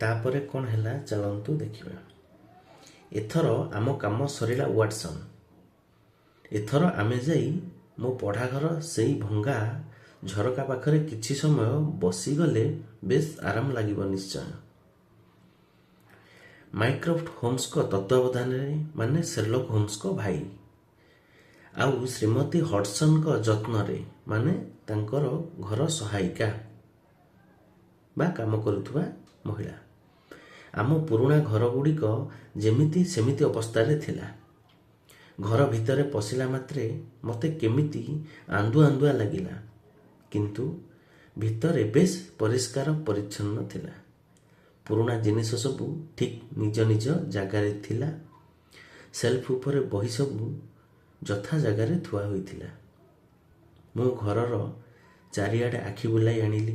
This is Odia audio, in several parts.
ତାପରେ କ'ଣ ହେଲା ଚାଲନ୍ତୁ ଦେଖିବା। ଏଥର ଆମ କାମ ସରିଲା ୱାଟସନ୍। ଏଥର ଆମେ ଯାଇ ମୋ ପଢ଼ାଘର ସେଇ ଭଙ୍ଗା ଝରକା ପାଖରେ କିଛି ସମୟ ବସିଗଲେ ବେଶ୍ ଆରାମ ଲାଗିବ ନିଶ୍ଚୟ। ମାଇକ୍ରୋଫ୍ଟ ହୋମ୍ସଙ୍କ ତତ୍ତ୍ୱାବଧାନରେ, ମାନେ ସେର୍ଲକ ହୋମ୍ସଙ୍କ ଭାଇ, ଆଉ ଶ୍ରୀମତୀ ହଡସନଙ୍କ ଯତ୍ନରେ, ମାନେ ତାଙ୍କର ଘର ସହାୟିକା ବା କାମ କରୁଥିବା ମହିଳା। ଆମ ପୁରୁଣା ଘରଗୁଡ଼ିକ ଯେମିତି ସେମିତି ଅବସ୍ଥାରେ ଥିଲା। ଘର ଭିତରେ ପଶିଲା ମାତ୍ରେ ମୋତେ କେମିତି ଆନ୍ଦୁଆ ଆନ୍ଦୁଆ ଲାଗିଲା, କିନ୍ତୁ ଭିତରେ ବେଶ୍ ପରିଷ୍କାର ପରିଚ୍ଛନ୍ନ ଥିଲା। ପୁରୁଣା ଜିନିଷ ସବୁ ଠିକ୍ ନିଜ ନିଜ ଜାଗାରେ ଥିଲା। ସେଲ୍ଫ ଉପରେ ବହି ସବୁ ଯଥା ଜାଗାରେ ଥୁଆ ହୋଇଥିଲା। ମୁଁ ଘରର ଚାରିଆଡ଼େ ଆଖି ବୁଲାଇ ଆଣିଲି।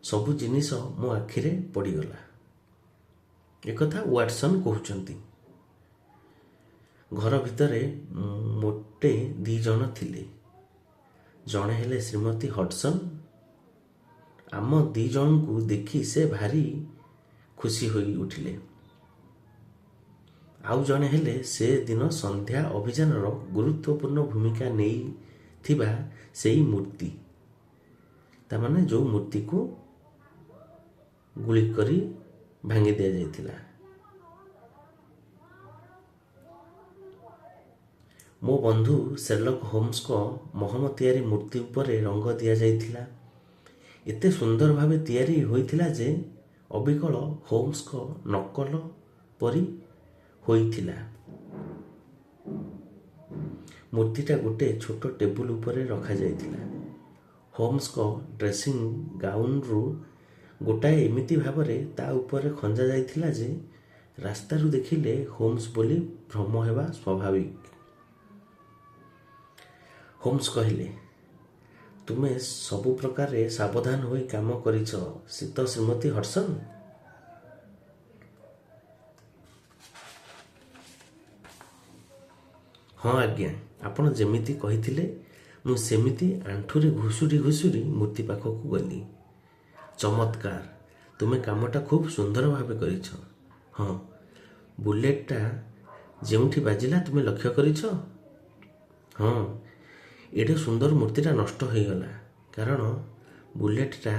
ସବୁ ଜିନିଷ ମୋ ଆଖିରେ ପଡ଼ିଗଲା। ଏକଥା ୱାଟସନ୍ କହୁଛନ୍ତି। ଘର ଭିତରେ ମୋଟେ 2 ଜଣ ଥିଲେ। ଜଣେ ହେଲେ ଶ୍ରୀମତୀ ହଡସନ୍। ଆମ 2 ଜଣଙ୍କୁ ଦେଖି ସେ ଭାରି ଖୁସି ହୋଇ ଉଠିଲେ। ଆଉ ଜଣେ ହେଲେ ସେ ଦିନ ସନ୍ଧ୍ୟା ଅଭିଯାନର ଗୁରୁତ୍ୱପୂର୍ଣ୍ଣ ଭୂମିକା ନେଇଥିବା ସେଇ ମୂର୍ତ୍ତି, ତାମାନେ ଯେଉଁ ମୂର୍ତ୍ତିକୁ ଗୁଳି କରି ଭାଙ୍ଗି ଦିଆଯାଇଥିଲା। ମୋ ବନ୍ଧୁ ସେର୍ଲକ ହୋମ୍ସଙ୍କ ମହମ ତିଆରି ମୂର୍ତ୍ତି ଉପରେ ରଙ୍ଗ ଦିଆଯାଇଥିଲା। ଏତେ ସୁନ୍ଦର ଭାବେ ତିଆରି ହୋଇଥିଲା ଯେ ଅବିକଳ ହୋମ୍ସଙ୍କ ନକଲ ପରି ହୋଇଥିଲା। ମୂର୍ତ୍ତିଟା ଗୋଟେ ଛୋଟ ଟେବୁଲ ଉପରେ ରଖାଯାଇଥିଲା। ହୋମ୍ସଙ୍କ ଡ୍ରେସିଂ ଗାଉନରୁ ଗୋଟାଏ ଏମିତି ଭାବରେ ତା ଉପରେ ଖଞ୍ଜା ଯାଇଥିଲା ଯେ ରାସ୍ତାରୁ ଦେଖିଲେ ହୋମ୍ସ ବୋଲି ଭ୍ରମ ହେବା ସ୍ୱାଭାବିକ। ହୋମ୍ସ କହିଲେ, ତୁମେ ସବୁ ପ୍ରକାରେ ସାବଧାନ ହୋଇ କାମ କରିଛ ତ ଶ୍ରୀମତୀ ହଡସନ୍? ହଁ ଆଜ୍ଞା, ଆପଣ ଯେମିତି କହିଥିଲେ ମୁଁ ସେମିତି ଆଣ୍ଠୁରେ ଘୁଷୁରି ଘୁଷୁରି ମୂର୍ତ୍ତି ପାଖକୁ ଗଲି। ଚମତ୍କାର, ତୁମେ କାମଟା ଖୁବ୍ ସୁନ୍ଦର ଭାବେ କରିଛ। ହଁ, ବୁଲେଟଟା ଯେଉଁଠି ବାଜିଲା ତୁମେ ଲକ୍ଷ୍ୟ କରିଛ? ହଁ, ଏଡ଼େ ସୁନ୍ଦର ମୂର୍ତ୍ତିଟା ନଷ୍ଟ ହୋଇଗଲା, କାରଣ ବୁଲେଟଟା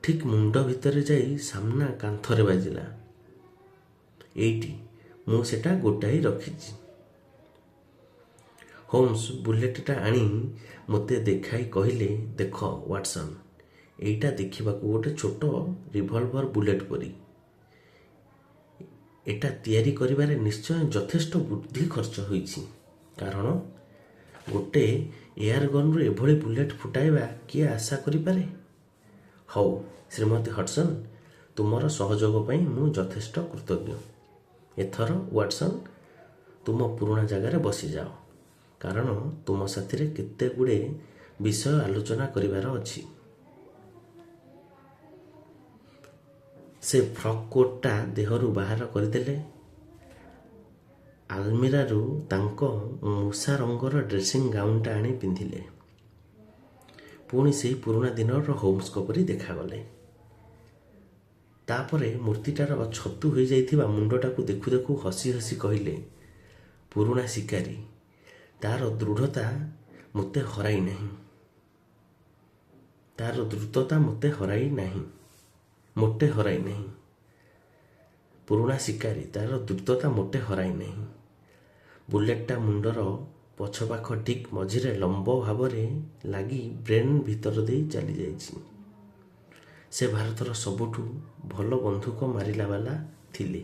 ଠିକ୍ ମୁଣ୍ଡ ଭିତରେ ଯାଇ ସାମ୍ନା କାନ୍ଥରେ ବାଜିଲା। ଏଇଠି ମୁଁ ସେଟା ଗୋଟାଇ ରଖିଛି। ହୋମ୍ସ ବୁଲେଟଟା ଆଣି ମୋତେ ଦେଖାଇ କହିଲେ, ଦେଖ ୱାଟସନ୍, ଏଇଟା ଦେଖିବାକୁ ଗୋଟେ ଛୋଟ ରିଭଲଭର ବୁଲେଟ ପରି। ଏଟା ତିଆରି କରିବାରେ ନିଶ୍ଚୟ ଯଥେଷ୍ଟ ବୁଦ୍ଧି ଖର୍ଚ୍ଚ ହୋଇଛି, କାରଣ ଗୋଟେ ଏୟାରଗନ୍ରୁ ଏଭଳି ବୁଲେଟ ଫୁଟାଇବା କିଏ ଆଶା କରିପାରେ? ହଉ ଶ୍ରୀମତୀ ହଡସନ୍, ତୁମର ସହଯୋଗ ପାଇଁ ମୁଁ ଯଥେଷ୍ଟ କୃତଜ୍ଞ। ଏଥର ୱାଟସନ୍, ତୁମ ପୁରୁଣା ଜାଗାରେ ବସିଯାଅ, କାରଣ ତୁମ ସାଥିରେ କେତେ ଗୁଡ଼ିଏ ବିଷୟ ଆଲୋଚନା କରିବାର ଅଛି। ସେ ଫ୍ରକ୍ କୋଟ୍ଟା ଦେହରୁ ବାହାର କରିଦେଲେ। ଆଲମିରାରୁ ତାଙ୍କ ମୂଷା ରଙ୍ଗର ଡ୍ରେସିଂ ଗାଉନଟା ଆଣି ପିନ୍ଧିଲେ। ପୁଣି ସେହି ପୁରୁଣା ଦିନର ହୋମ୍ସଙ୍କ ପରି ଦେଖାଗଲେ। ତାପରେ ମୂର୍ତ୍ତିଟାର ଛତୁ ହୋଇଯାଇଥିବା ମୁଣ୍ଡଟାକୁ ଦେଖୁ ଦେଖୁ ହସି ହସି କହିଲେ, ପୁରୁଣା ଶିକାରୀ, ତାର ଦୃଢ଼ତା ମୋତେ ହରାଇ ନାହିଁ। ତାର ଦ୍ରୁତତା ମୋତେ ହରାଇ ନାହିଁ, ମୋଟେ ହରାଇ ନାହିଁ। ପୁରୁଣା ଶିକାରୀ, ତାର ଦ୍ରୁତତା ମୋଟେ ହରାଇ ନାହିଁ। ବୁଲେଟଟା ମୁଣ୍ଡର ପଛପାଖ ଠିକ୍ ମଝିରେ ଲମ୍ବ ଭାବରେ ଲାଗି ବ୍ରେନ୍ ଭିତର ଦେଇ ଚାଲିଯାଇଛି। ସେ ଭାରତର ସବୁଠୁ ଭଲ ବନ୍ଧୁକ ମାରିଲା ବାଲା ଥିଲେ।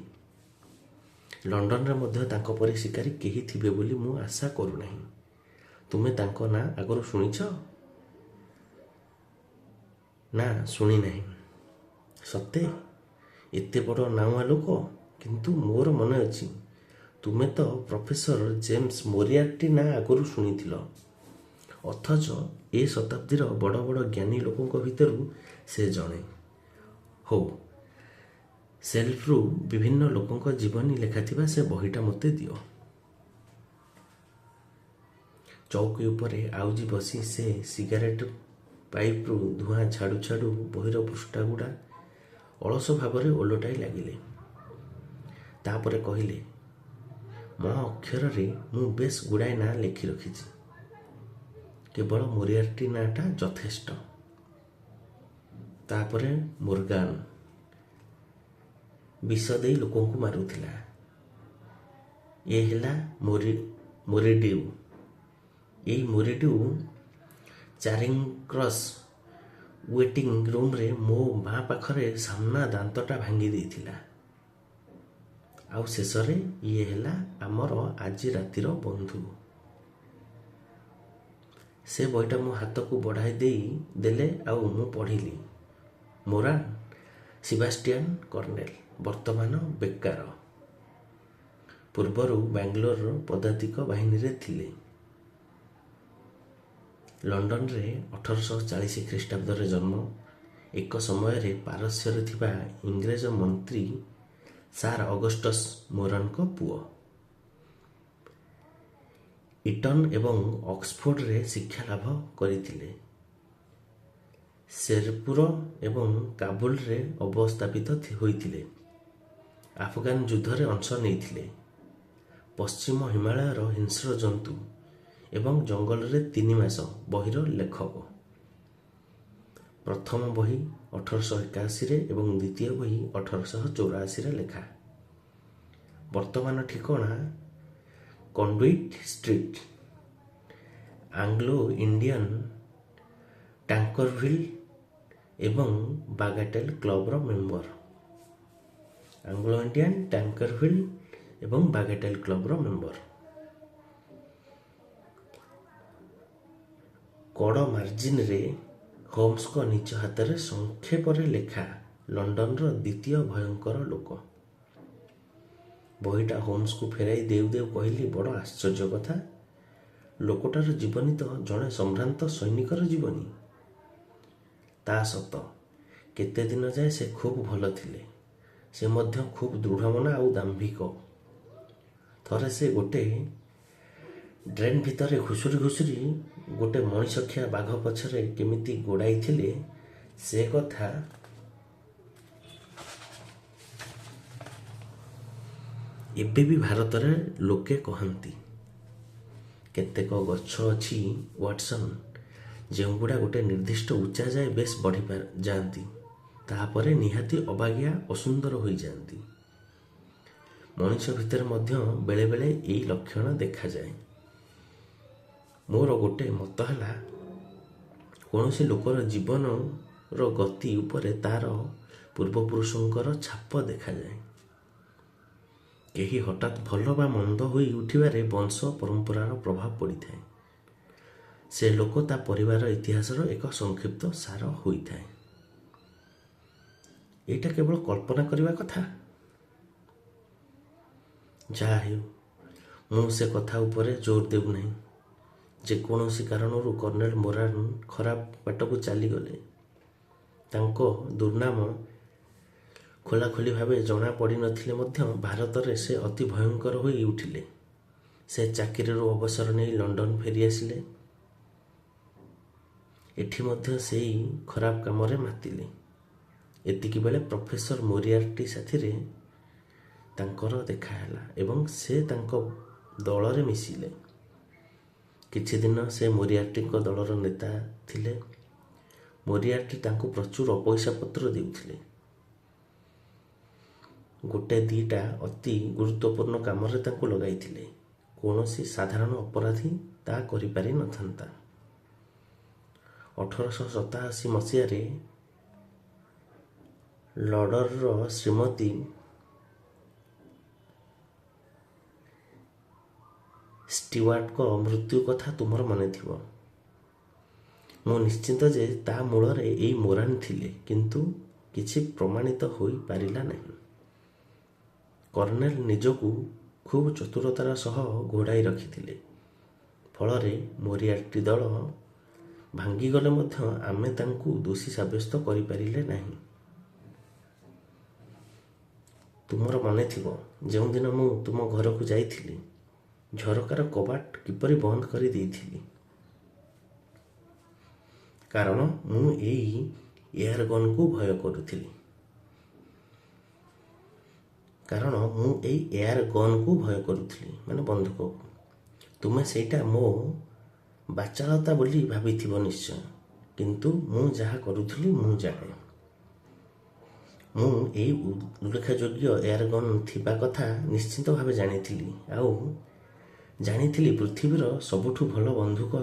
ଲଣ୍ଡନରେ ମଧ୍ୟ ତାଙ୍କ ପରି ଶିକାରୀ କେହି ଥିବେ ବୋଲି ମୁଁ ଆଶା କରୁନାହିଁ। ତୁମେ ତାଙ୍କ ନାଁ ଆଗରୁ ଶୁଣିଛ? ନା, ଶୁଣି ନାହିଁ। ସତେ? ଏତେ ବଡ଼ ନାଉଆ ଲୋକ? କିନ୍ତୁ ମୋର ମନେ ଅଛି, ତୁମେ ତ ପ୍ରଫେସର ଜେମ୍ସ ମୋରିଆର୍ଟି ନାଁ ଆଗରୁ ଶୁଣିଥିଲ। ଅଥଚ ଏ ଶତାବ୍ଦୀର ବଡ଼ ବଡ଼ ଜ୍ଞାନୀ ଲୋକଙ୍କ ଭିତରୁ ସେ ଜଣେ। ହଉ, ସେଲ୍ଫରୁ ବିଭିନ୍ନ ଲୋକଙ୍କ ଜୀବନୀ ଲେଖାଥିବା ସେ ବହିଟା ମୋତେ ଦିଅ। ଚୌକି ଉପରେ ଆଉଜି ବସି ସେ ସିଗାରେଟ ପାଇପ୍ରୁ ଧୂଆଁ ଛାଡ଼ୁ ଛାଡ଼ୁ ବହିର ପୃଷ୍ଠାଗୁଡ଼ା ଅଳସ ଭାବରେ ଓଲଟାଇ ଲାଗିଲେ। ତାପରେ କହିଲେ, ମୋ ଅକ୍ଷରରେ ମୁଁ ବେଶ୍ ଗୁଡ଼ାଏ ନାଁ ଲେଖି ରଖିଛି, କେବଳ ମୋରିଆର୍ଟି ନାଁଟା ଯଥେଷ୍ଟ। ତାପରେ ମୋର୍ଗାନ ବିଷ ଦେଇ ଲୋକଙ୍କୁ ମାରୁଥିଲା। ଏ ହେଲା ମୋରିଡିଉ। ଏଇ ମୋରିଡିଉ ଚାରିଂ କ୍ରସ୍ ୱେଟିଂ ରୁମ୍ରେ ମୋ ବାଁ ପାଖରେ ସାମ୍ନା ଦାନ୍ତଟା ଭାଙ୍ଗି ଦେଇଥିଲା। ଆଉ ଶେଷରେ ଇଏ ହେଲା ଆମର ଆଜି ରାତିର ବନ୍ଧୁ। ସେ ବହିଟା ମୋ ହାତକୁ ବଢ଼ାଇ ଦେଲେ ଆଉ ମୁଁ ପଢ଼ିଲି। ମୋରାନ ସେବାଷ୍ଟିଆନ କର୍ନେଲ ବର୍ତ୍ତମାନ ବେକାର। ପୂର୍ବରୁ ବାଙ୍ଗାଲୋରର ପଦାତିକ ବାହିନୀରେ ଥିଲେ। ଲଣ୍ଡନରେ 1840 ଖ୍ରୀଷ୍ଟାବ୍ଦରେ ଜନ୍ମ। ଏକ ସମୟରେ ପାରସ୍ୟରେ ଥିବା ଇଂରେଜ ମନ୍ତ୍ରୀ ସାର୍ ଅଗଷ୍ଟସ୍ ମୋରାନଙ୍କ ପୁଅ। ଇଟନ ଏବଂ ଅକ୍ସଫୋର୍ଡରେ ଶିକ୍ଷା ଲାଭ କରିଥିଲେ। ଶେରପୁର ଏବଂ କାବୁଲରେ ଅବସ୍ଥାପିତ ହୋଇଥିଲେ। ଆଫଗାନ ଯୁଦ୍ଧରେ ଅଂଶ ନେଇଥିଲେ। ପଶ୍ଚିମ ହିମାଳୟର ହିଂସ୍ର ଜନ୍ତୁ ଏବଂ ଜଙ୍ଗଲରେ 3 ମାସ ବହିର ଲେଖକ। ପ୍ରଥମ ବହି 1881ରେ ଏବଂ ଦ୍ୱିତୀୟ ବହି 1884ରେ ଲେଖା। ବର୍ତ୍ତମାନ ଠିକଣା କଣ୍ଡୁଇଟ୍ ଷ୍ଟ୍ରିଟ୍, ଆଙ୍ଗ୍ଲୋ ଇଣ୍ଡିଆନ ଟାଙ୍କରଭିଲ୍ ଏବଂ ବାଗାଟେଲ କ୍ଲବର ମେମ୍ବର। ଆଙ୍ଗ୍ଲୋ ଇଣ୍ଡିଆନ ଟାଙ୍କରଭିଲ୍ ଏବଂ ବାଗାଟେଲ କ୍ଲବର ମେମ୍ବର। କଡ଼ ମାର୍ଜିନରେ ହୋମ୍ସଙ୍କ ନିଜ ହାତରେ ସଂକ୍ଷେପରେ ଲେଖା ଲଣ୍ଡନର ଦ୍ୱିତୀୟ ଭୟଙ୍କର ଲୋକ। ବହିଟା ହୋମ୍ସକୁ ଫେରାଇ ଦେଉ ଦେଉ କହିଲି, ବଡ଼ ଆଶ୍ଚର୍ଯ୍ୟ କଥା, ଲୋକଟାର ଜୀବନୀ ତ ଜଣେ ସମ୍ଭ୍ରାନ୍ତ ସୈନିକର ଜୀବନୀ। ତା ସତ, କେତେଦିନ ଯାଏ ସେ ଖୁବ୍ ଭଲ ଥିଲେ। ସେ ମଧ୍ୟ ଖୁବ୍ ଦୃଢ଼ମନା ଆଉ ଦାମ୍ଭିକ। ଥରେ ସେ ଗୋଟେ ଡ୍ରେନ୍ ଭିତରେ ଘୁଷୁରି ଘୁଷୁରି ଗୋଟେ ମଣିଷଖିଆ ବାଘ ପଛରେ କେମିତି ଗୋଡ଼ାଇଥିଲେ ସେ କଥା ଏବେ ବି ଭାରତରେ ଲୋକେ କହନ୍ତି। କେତେକ ଗଛ ଅଛି ୱାଟସନ୍, ଯେଉଁଗୁଡ଼ା ଗୋଟେ ନିର୍ଦ୍ଦିଷ୍ଟ ଉଚ୍ଚା ଯାଏ ବେଶ୍ ବଢ଼ି ଯାଆନ୍ତି, ତାପରେ ନିହାତି ଅବାଗିଆ ଅସୁନ୍ଦର ହୋଇଯାଆନ୍ତି। ମଣିଷ ଭିତରେ ମଧ୍ୟ ବେଳେବେଳେ ଏଇ ଲକ୍ଷଣ ଦେଖାଯାଏ। ମୋର ଗୋଟେ ମତ ହେଲା, କୌଣସି ଲୋକର ଜୀବନର ଗତି ଉପରେ ତାର ପୂର୍ବପୁରୁଷଙ୍କର ଛାପ ଦେଖାଯାଏ। କେହି ହଠାତ୍ ଭଲ ବା ମନ୍ଦ ହୋଇ ଉଠିବାରେ ବଂଶ ପରମ୍ପରାର ପ୍ରଭାବ ପଡ଼ିଥାଏ। ସେ ଲୋକ ତା ପରିବାର ଇତିହାସର ଏକ ସଂକ୍ଷିପ୍ତ ସାର ହୋଇଥାଏ। ଏଇଟା କେବଳ କଳ୍ପନା କରିବା କଥା। ଯାହା ହେଉ, ମୁଁ ସେ କଥା ଉପରେ ଜୋର ଦେଉନାହିଁ। ଯେକୌଣସି କାରଣରୁ କର୍ଣ୍ଣେଲ ମୋରାନ ଖରାପ ବାଟକୁ ଚାଲିଗଲେ। ତାଙ୍କ ଦୁର୍ନାମ ଖୋଲାଖୋଲି ଭାବେ ଜଣା ପଡ଼ିନଥିଲେ ମଧ୍ୟ ଭାରତରେ ସେ ଅତି ଭୟଙ୍କର ହୋଇ ଉଠିଲେ। ସେ ଚାକିରିରୁ ଅବସର ନେଇ ଲଣ୍ଡନ ଫେରିଆସିଲେ। ଏଠି ମଧ୍ୟ ସେଇ ଖରାପ କାମରେ ମାତିଲେ। ଏତିକିବେଳେ ପ୍ରଫେସର ମୋରିଆର୍ଟି ସାଥିରେ ତାଙ୍କର ଦେଖା ହେଲା ଏବଂ ସେ ତାଙ୍କ ଦଳରେ ମିଶିଲେ। କିଛିଦିନ ସେ ମୋରିଆର୍ଟିଙ୍କ ଦଳର ନେତା ଥିଲେ। ମୋରିଆର୍ଟି ତାଙ୍କୁ ପ୍ରଚୁର ପଇସା ପତ୍ର ଦେଉଥିଲେ। ଗୋଟେ ଦିଟା ଅତି ଗୁରୁତ୍ୱପୂର୍ଣ୍ଣ କାମରେ ତାଙ୍କୁ ଲଗାଇଥିଲେ। କୌଣସି ସାଧାରଣ ଅପରାଧୀ ତା କରିପାରି ନଥାନ୍ତା। 1887 ମସିହାରେ ଲର୍ଡ଼ର ଶ୍ରୀମତୀ ଷ୍ଟିୱାର୍ଟଙ୍କ ମୃତ୍ୟୁ କଥା ତୁମର ମନେଥିବ। ମୁଁ ନିଶ୍ଚିତ ଯେ ତା ମୂଳରେ ଏଇ ମୋରାନ ଥିଲେ, କିନ୍ତୁ କିଛି ପ୍ରମାଣିତ ହୋଇପାରିଲା ନାହିଁ। କର୍ଣ୍ଣେଲ ନିଜକୁ ଖୁବ୍ ଚତୁରତାର ସହ ଘୋଡ଼ାଇ ରଖିଥିଲେ। ଫଳରେ ମୋରିଆର୍ଟି ଦଳ ଭାଙ୍ଗିଗଲେ ମଧ୍ୟ ଆମେ ତାଙ୍କୁ ଦୋଷୀ ସାବ୍ୟସ୍ତ କରିପାରିଲେ ନାହିଁ। ତୁମର ମନେଥିବ, ଯେଉଁଦିନ ମୁଁ ତୁମ ଘରକୁ ଯାଇଥିଲି, ଝରକାର କବାଟ କିପରି ବନ୍ଦ କରି ଦେଇଥିଲି। କାରଣ ମୁଁ ଏଇ ଏୟାରଗନ୍କୁ ଭୟ କରୁଥିଲି। କାରଣ ମୁଁ ଏଇ ଏୟାର ଗନ୍କୁ ଭୟ କରୁଥିଲି, ମାନେ ବନ୍ଧୁକକୁ। ତୁମେ ସେଇଟା ମୋ ବାଚାଳତା ବୋଲି ଭାବିଥିବ ନିଶ୍ଚୟ, କିନ୍ତୁ ମୁଁ ଯାହା କରୁଥିଲି ମୁଁ ଜାଣେ। ମୁଁ ଏଇ ଉଲ୍ଲେଖଯୋଗ୍ୟ ଏୟାର ଗନ୍ ଥିବା କଥା ନିଶ୍ଚିତ ଭାବେ ଜାଣିଥିଲି, ଆଉ ଜାଣିଥିଲି ପୃଥିବୀର ସବୁଠୁ ଭଲ ବନ୍ଧୁକ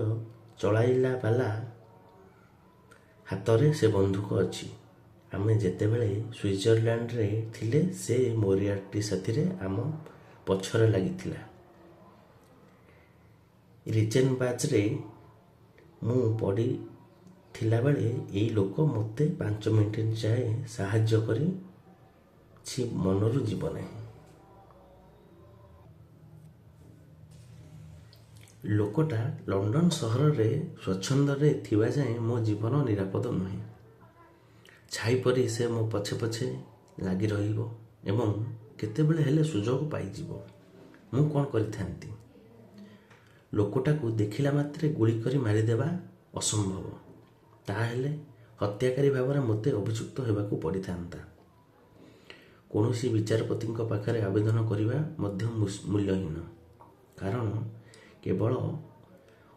ଚଳାଇଲା ବାଲା ହାତରେ ସେ ବନ୍ଧୁକ ଅଛି। ଆମେ ଯେତେବେଳେ ସୁଇଜରଲ୍ୟାଣ୍ଡରେ ଥିଲେ ସେ ମୋରିଆର୍ଟି ସାଥିରେ ଆମ ପଛରେ ଲାଗିଥିଲା। ରିଚେନବାଚରେ ମୁଁ ପଡ଼ିଥିଲାବେଳେ ଏଇ ଲୋକ ମୋତେ 5 ମିନିଟ୍ ଯାଏ ସାହାଯ୍ୟ କରିଛି, ମନରୁ ଯିବ ନାହିଁ। ଲୋକଟା ଲଣ୍ଡନ ସହରରେ ସ୍ୱଚ୍ଛନ୍ଦରେ ଥିବା ଯାଏଁ ମୋ ଜୀବନ ନିରାପଦ ନୁହେଁ। ଛାଇ ପରି ସେ ମୋ ପଛେ ପଛେ ଲାଗି ରହିବ ଏବଂ କେତେବେଳେ ହେଲେ ସୁଯୋଗ ପାଇଯିବ। ମୁଁ କ'ଣ କରିଥାନ୍ତି? ଲୋକଟାକୁ ଦେଖିଲା ମାତ୍ରେ ଗୁଳି କରି ମାରିଦେବା ଅସମ୍ଭବ। ତାହେଲେ ହତ୍ୟାକାରୀ ଭାବରେ ମୋତେ ଅଭିଯୁକ୍ତ ହେବାକୁ ପଡ଼ିଥାନ୍ତା। କୌଣସି ବିଚାରପତିଙ୍କ ପାଖରେ ଆବେଦନ କରିବା ମଧ୍ୟ ମୂଲ୍ୟହୀନ, କାରଣ କେବଳ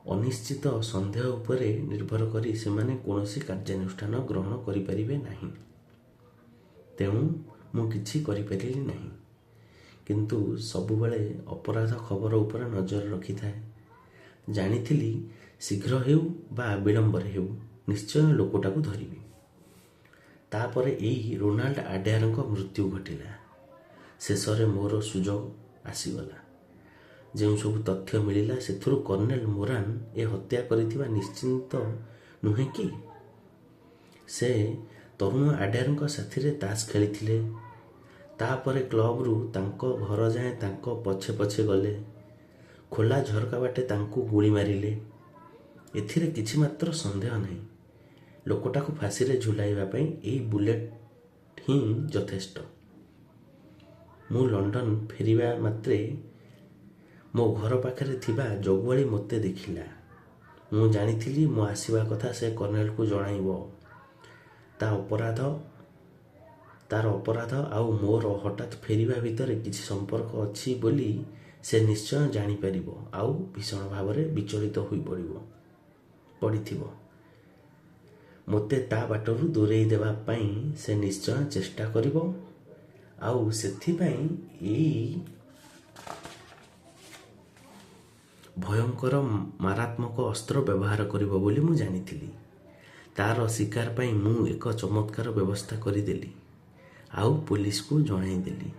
ଅନିଶ୍ଚିତ ସନ୍ଦେହ ଉପରେ ନିର୍ଭର କରି ସେମାନେ କୌଣସି କାର୍ଯ୍ୟାନୁଷ୍ଠାନ ଗ୍ରହଣ କରିପାରିବେ ନାହିଁ। ତେଣୁ ମୁଁ କିଛି କରିପାରିଲି ନାହିଁ, କିନ୍ତୁ ସବୁବେଳେ ଅପରାଧ ଖବର ଉପରେ ନଜର ରଖିଥାଏ। ଜାଣିଥିଲି ଶୀଘ୍ର ହେଉ ବା ବିଳମ୍ବରେ ହେଉ ନିଶ୍ଚୟ ଲୋକଟାକୁ ଧରିବି। ତାପରେ ଏଇ ରୋନାଲ୍ଡ ଆଡାୟାରଙ୍କ ମୃତ୍ୟୁ ଘଟିଲା। ଶେଷରେ ମୋର ସୁଯୋଗ ଆସିଗଲା। ଯେଉଁ ସବୁ ତଥ୍ୟ ମିଳିଲା ସେଥିରୁ କର୍ଣ୍ଣେଲ ମୋରାନ ଏ ହତ୍ୟା କରିଥିବା ନିଶ୍ଚିତ ନୁହେଁ କି? ସେ ତରୁଣ ଆଡାୟାରଙ୍କ ସାଥିରେ ତାସ ଖେଳିଥିଲେ, ତାପରେ କ୍ଲବରୁ ତାଙ୍କ ଘର ଯାଏଁ ତାଙ୍କ ପଛେ ପଛେ ଗଲେ, ଖୋଲା ଝରକା ବାଟେ ତାଙ୍କୁ ଗୁଳି ମାରିଲେ। ଏଥିରେ କିଛି ମାତ୍ର ସନ୍ଦେହ ନାହିଁ। ଲୋକଟାକୁ ଫାଶୀରେ ଝୁଲାଇବା ପାଇଁ ଏଇ ବୁଲେଟ୍ ହିଁ ଯଥେଷ୍ଟ। ମୁଁ ଲଣ୍ଡନ ଫେରିବା ମାତ୍ରେ ମୋ ଘର ପାଖରେ ଥିବା ଜଗୁଆଳି ମୋତେ ଦେଖିଲା। ମୁଁ ଜାଣିଥିଲି ମୋ ଆସିବା କଥା ସେ କର୍ଣ୍ଣେଲକୁ ଜଣାଇବ। ତାର ଅପରାଧ ଆଉ ମୋର ହଠାତ୍ ଫେରିବା ଭିତରେ କିଛି ସମ୍ପର୍କ ଅଛି ବୋଲି ସେ ନିଶ୍ଚୟ ଜାଣିପାରିବ ଆଉ ଭୀଷଣ ଭାବରେ ବିଚଳିତ ହୋଇ ପଡ଼ିଥିବ। ମୋତେ ତା ବାଟରୁ ଦୂରେଇ ଦେବା ପାଇଁ ସେ ନିଶ୍ଚୟ ଚେଷ୍ଟା କରିବ, ଆଉ ସେଥିପାଇଁ ଏଇ ଭୟଙ୍କର ମାରାତ୍ମକ ଅସ୍ତ୍ର ବ୍ୟବହାର କରିବ ବୋଲି ମୁଁ ଜାଣିଥିଲି। ତାର ଶିକାର ପାଇଁ ମୁଁ ଏକ ଚମତ୍କାର ବ୍ୟବସ୍ଥା କରିଦେଲି, ଆଉ ପୋଲିସକୁ ଜଣାଇଦେଲି।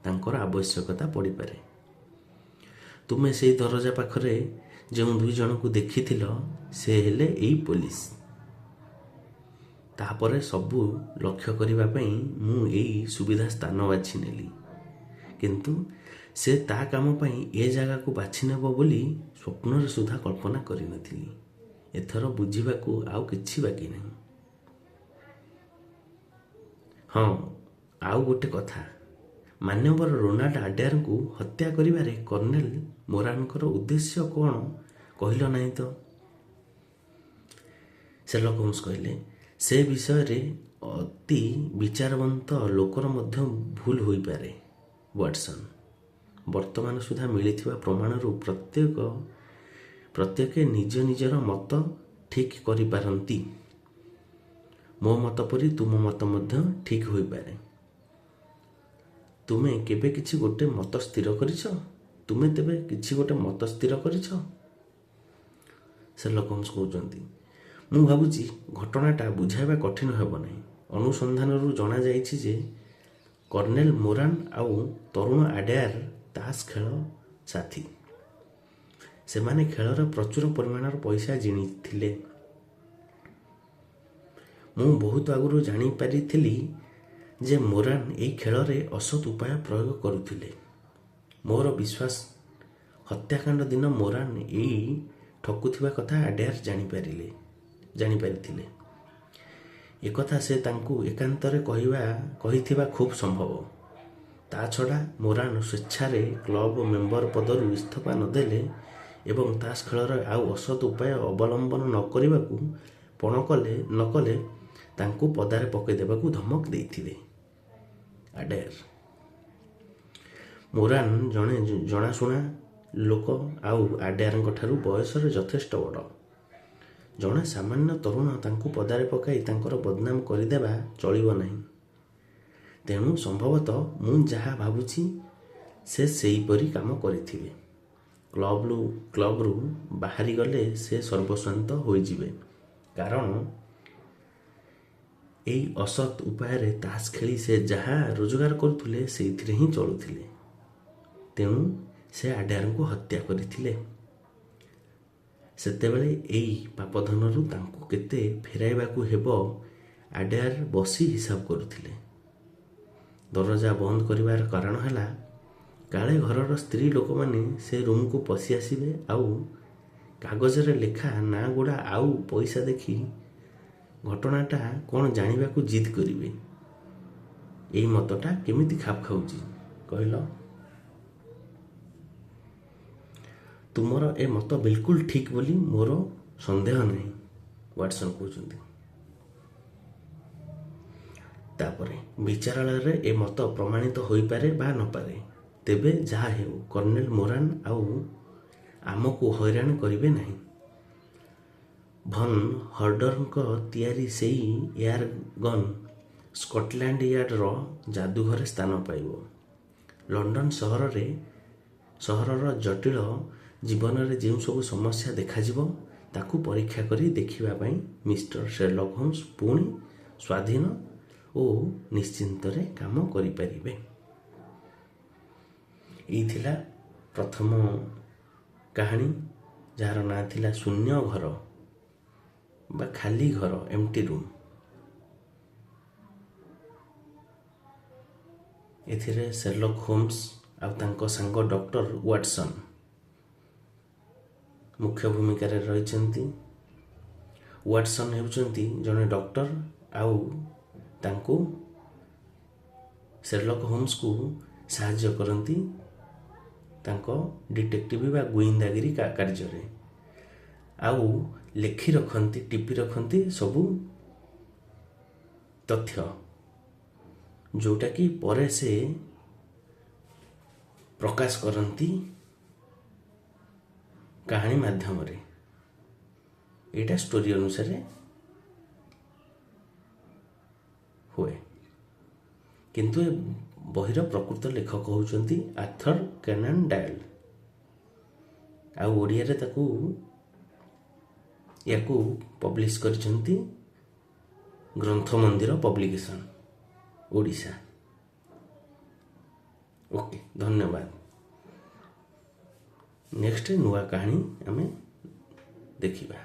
ତାଙ୍କର ଆବଶ୍ୟକତା ପଡ଼ିପାରେ। ତୁମେ ସେଇ ଦରଜା ପାଖରେ ଯେଉଁ 2 ଜଣଙ୍କୁ ଦେଖିଥିଲ ସେ ହେଲେ ଏଇ ପୋଲିସ। ତାପରେ ସବୁ ଲକ୍ଷ୍ୟ କରିବା ପାଇଁ ମୁଁ ଏଇ ସୁବିଧା ସ୍ଥାନ ବାଛି ନେଲି, କିନ୍ତୁ ସେ ତା କାମ ପାଇଁ ଏ ଜାଗାକୁ ବାଛି ନେବ ବୋଲି ସ୍ୱପ୍ନରେ ସୁଦ୍ଧା କଳ୍ପନା କରିନଥିଲି। ଏଥର ବୁଝିବାକୁ ଆଉ କିଛି ବାକି ନାହିଁ। ହଁ, ଆଉ ଗୋଟେ କଥା, ମାନ୍ୟବର ରୋନାଲ୍ଡ ଆଡାୟାରଙ୍କୁ ହତ୍ୟା କରିବାରେ କର୍ଣ୍ଣେଲ ମୋରାନଙ୍କର ଉଦ୍ଦେଶ୍ୟ କ'ଣ କହିଲ ନାହିଁ ତ? ସେର୍ଲକ ହୋମ୍ସ କହିଲେ, ସେ ବିଷୟରେ ଅତି ବିଚାରବନ୍ତ ଲୋକର ମଧ୍ୟ ଭୁଲ ହୋଇପାରେ ୱାଟସନ୍। ବର୍ତ୍ତମାନ ସୁଦ୍ଧା ମିଳିଥିବା ପ୍ରମାଣରୁ ପ୍ରତ୍ୟେକେ ନିଜ ନିଜର ମତ ଠିକ୍ କରିପାରନ୍ତି। ମୋ ମତ ପରି ତୁମ ମତ ମଧ୍ୟ ଠିକ୍ ହୋଇପାରେ। ତୁମେ କେବେ କିଛି ଗୋଟେ ମତ ସ୍ଥିର କରିଛ? ସେର୍ଲକ ହୋମ୍ସ କହୁଛନ୍ତି, ମୁଁ ଭାବୁଛି ଘଟଣାଟା ବୁଝାଇବା କଠିନ ହେବ ନାହିଁ। ଅନୁସନ୍ଧାନରୁ ଜଣାଯାଇଛି ଯେ କର୍ଣ୍ଣେଲ ମୋରାନ ଆଉ ତରୁଣ ଆଡାୟାର ତାସ ଖେଳ ସାଥୀ। ସେମାନେ ଖେଳରେ ପ୍ରଚୁର ପରିମାଣର ପଇସା ଜିଣିଥିଲେ। ମୁଁ ବହୁତ ଆଗରୁ ଜାଣିପାରିଥିଲି ଯେ ମୋରାନ ଏଇ ଖେଳରେ ଅସତ୍ ଉପାୟ ପ୍ରୟୋଗ କରୁଥିଲେ। ମୋର ବିଶ୍ୱାସ ହତ୍ୟାକାଣ୍ଡ ଦିନ ମୋରାନ ଏଇ ଠକୁଥିବା କଥା ଆଡାୟାର ଜାଣିପାରିଥିଲେ। ଏକଥା ସେ ତାଙ୍କୁ ଏକାନ୍ତରେ କହିଥିବା ଖୁବ୍ ସମ୍ଭବ। ତା ଛଡ଼ା ମୋରାନ ସ୍ୱେଚ୍ଛାରେ କ୍ଲବ ମେମ୍ବର ପଦରୁ ଇସ୍ତଫା ନଦେଲେ ଏବଂ ତାସ ଖେଳରେ ଆଉ ଅସତ୍ ଉପାୟ ଅବଲମ୍ବନ ନ କରିବାକୁ ପଣ ନକଲେ ତାଙ୍କୁ ପଦାରେ ପକାଇଦେବାକୁ ଧମକ ଦେଇଥିବେ। ଆଡାୟାର ମୋରାନ ଜଣେ ଜଣାଶୁଣା ଲୋକ ଆଉ ଆଡ୍ୟାରଙ୍କ ଠାରୁ ବୟସରେ ଯଥେଷ୍ଟ ବଡ଼। ଜଣେ ସାମାନ୍ୟ ତରୁଣ ତାଙ୍କୁ ପଦାରେ ପକାଇ ତାଙ୍କର ବଦନାମ କରିଦେବା ଚଳିବ ନାହିଁ। ତେଣୁ ସମ୍ଭବତଃ ମୁଁ ଯାହା ଭାବୁଛି ସେ ସେହିପରି କାମ କରିଥିବେ। କ୍ଲବରୁ ବାହାରିଗଲେ ସେ ସର୍ବସ୍ୱାନ୍ତ ହୋଇଯିବେ, କାରଣ ଏଇ ଅସତ୍ ଉପାୟରେ ତାସ ଖେଳି ସେ ଯାହା ରୋଜଗାର କରୁଥିଲେ ସେଇଥିରେ ହିଁ ଚଳୁଥିଲେ। ତେଣୁ ସେ ଆଡ୍ୟାରଙ୍କୁ ହତ୍ୟା କରିଥିଲେ। ସେତେବେଳେ ଏଇ ପାପଧନରୁ ତାଙ୍କୁ କେତେ ଫେରାଇବାକୁ ହେବ ଆଡ୍ୟାର ବସି ହିସାବ କରୁଥିଲେ। ଦରଜା ବନ୍ଦ କରିବାର କାରଣ ହେଲା, କାଳେ ଘରର ସ୍ତ୍ରୀ ଲୋକମାନେ ସେ ରୁମ୍କୁ ପଶି ଆସିବେ ଆଉ କାଗଜରେ ଲେଖା ନାଁ ଗୁଡ଼ା ଆଉ ପଇସା ଦେଖି ଘଟଣାଟା କ'ଣ ଜାଣିବାକୁ ଜିଦ୍ କରିବେ। ଏଇ ମତଟା କେମିତି ଖାପ ଖାଉଛି କହିଲ? ତୁମର ଏ ମତ ବିଲକୁଲ ଠିକ୍ ବୋଲି ମୋର ସନ୍ଦେହ ନାହିଁ, ୱାଟସନ୍ କହୁଛନ୍ତି। ତାପରେ ବିଚାରାଳୟରେ ଏ ମତ ପ୍ରମାଣିତ ହୋଇପାରେ ବା ନପାରେ। ତେବେ ଯାହା ହେଉ, କର୍ଣ୍ଣେଲ ମୋରାନ ଆଉ ଆମକୁ ହଇରାଣ କରିବେ ନାହିଁ। ଭନ୍ ହର୍ଡରଙ୍କ ତିଆରି ସେଇ ଏୟାର ଗନ୍ ସ୍କଟଲ୍ୟାଣ୍ଡ ୟାର୍ଡର ଯାଦୁଘରେ ସ୍ଥାନ ପାଇବ। ଲଣ୍ଡନ ସହରର ଜଟିଳ ଜୀବନରେ ଯେଉଁ ସବୁ ସମସ୍ୟା ଦେଖାଯିବ, ତାକୁ ପରୀକ୍ଷା କରି ଦେଖିବା ପାଇଁ ମିଷ୍ଟର ସେରଲକ୍ ହୋମ୍ସ ପୁଣି ସ୍ୱାଧୀନ ଓ ନିଶ୍ଚିନ୍ତରେ କାମ କରିପାରିବେ। ଏଇ ଥିଲା ପ୍ରଥମ କାହାଣୀ, ଯାହାର ନାଁ ଥିଲା ଶୂନ୍ୟ ଘର ବା ଖାଲି ଘର, ଏମ୍ପ୍ଟି ରୁମ୍। ଏଥିରେ ସେରଲକ୍ ହୋମ୍ସ ଆଉ ତାଙ୍କ ସାଙ୍ଗ ଡକ୍ଟର ୱାଟସନ୍ ମୁଖ୍ୟ ଭୂମିକାରେ ରହିଛନ୍ତି। ୱାଟସନ୍ ହେଉଛନ୍ତି ଜଣେ ଡକ୍ଟର ଆଉ ତାଙ୍କୁ ସେରଲକ୍ ହୋମ୍ସକୁ ସାହାଯ୍ୟ କରନ୍ତି ତାଙ୍କ ଡିଟେକ୍ଟିଭ ବା ଗୁଇନ୍ଦାଗିରି କାର୍ଯ୍ୟରେ, ଆଉ ଲେଖି ରଖନ୍ତି, ଟିପି ରଖନ୍ତି ସବୁ ତଥ୍ୟ, ଯେଉଁଟାକି ପରେ ସେ ପ୍ରକାଶ କରନ୍ତି କାହାଣୀ ମାଧ୍ୟମରେ। ଏଇଟା ଷ୍ଟୋରି ଅନୁସାରେ ହୁଏ। କିନ୍ତୁ ଏ ବହିର ପ୍ରକୃତ ଲେଖକ ହେଉଛନ୍ତି ଆର୍ଥର କେନାନ୍ ଡଏଲ୍, ଆଉ ଓଡ଼ିଆରେ ୟାକୁ ପବ୍ଲିଶ କରିଛନ୍ତି ଗ୍ରନ୍ଥମନ୍ଦିର ପବ୍ଲିକେସନ୍, ଓଡ଼ିଶା। ଓକେ, ଧନ୍ୟବାଦ। ନେକ୍ସଟ ନୂଆ କାହାଣୀ ଆମେ ଦେଖିବା।